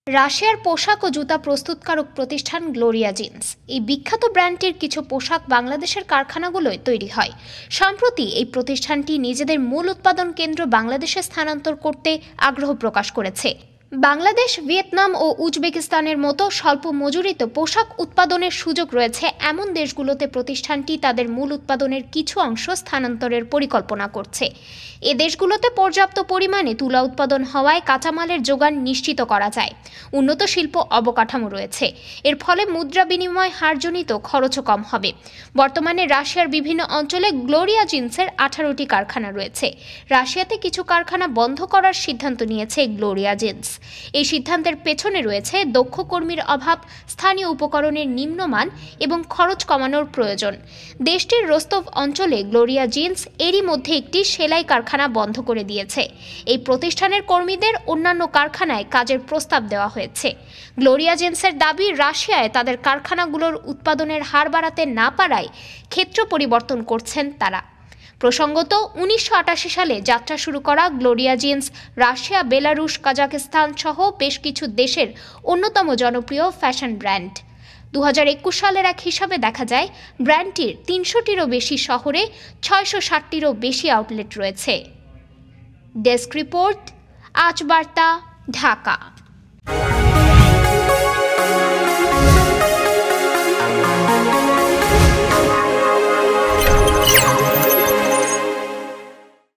রাশিয়ার পোশাক ও জুতা প্রস্তুতকারক প্রতিষ্ঠান গ্লোরিয়া জিন্স এই বিখ্যাত ব্র্যান্ডটির কিছু পোশাক বাংলাদেশের কারখানাগুলোয় তৈরি হয়। সম্প্রতি এই প্রতিষ্ঠানটি নিজেদের মূল উৎপাদন কেন্দ্র বাংলাদেশে স্থানান্তর করতে আগ্রহ প্রকাশ করেছে। বাংলাদেশ, ভিয়েতনাম ও উজবেকিস্তানের মতো স্বল্প মজুরিতে পোশাক উৎপাদনের সুযোগ রয়েছে এমন দেশগুলোতে প্রতিষ্ঠানটি তাদের মূল উৎপাদনের কিছু অংশ স্থানান্তরের পরিকল্পনা করছে। এ দেশগুলোতে পর্যাপ্ত পরিমাণে তুলা উৎপাদন হওয়ায় কাঁচামালের যোগান নিশ্চিত করা যায়। উন্নত শিল্প অবকাঠামো রয়েছে, এর ফলে মুদ্রা বিনিময় হারজনিত খরচও কম হবে। বর্তমানে রাশিয়ার বিভিন্ন অঞ্চলে গ্লোরিয়া জিন্সের 18টি কারখানা রয়েছে। রাশিয়াতে কিছু কারখানা বন্ধ করার সিদ্ধান্ত নিয়েছে গ্লোরিয়া জিন্স। এই সিদ্ধান্তের পেছনে রয়েছে দক্ষ কর্মীর অভাব, স্থানীয় উপকরণের নিম্নমান এবং খরচ কমানোর প্রয়োজন। দেশটির রোস্তভ অঞ্চলে গ্লোরিয়া জিন্স এরই মধ্যে একটি সেলাই কারখানা বন্ধ করে দিয়েছে। এই প্রতিষ্ঠানের কর্মীদের অন্যান্য কারখানায় কাজের প্রস্তাব দেওয়া হয়েছে। গ্লোরিয়া জিন্সের দাবি, রাশিয়ায় তাদের কারখানাগুলোর উৎপাদনের হার বাড়াতে না পারায় ক্ষেত্র পরিবর্তন করছেন তারা। প্রসঙ্গত, 1988 সালে যাত্রা শুরু করা Gloria jeans Russia, Belarus, Kazakhstan সহ বেশ কিছু দেশের অন্যতম জনপ্রিয় ফ্যাশন ব্র্যান্ড। 2021 সালের এক হিসাবে দেখা যায় ব্র্যান্ডটির 300টিরও বেশি শহরে 660টিরও বেশি আউটলেট রয়েছে। ডেস্ক রিপোর্ট, আজ বার্তা, ঢাকা।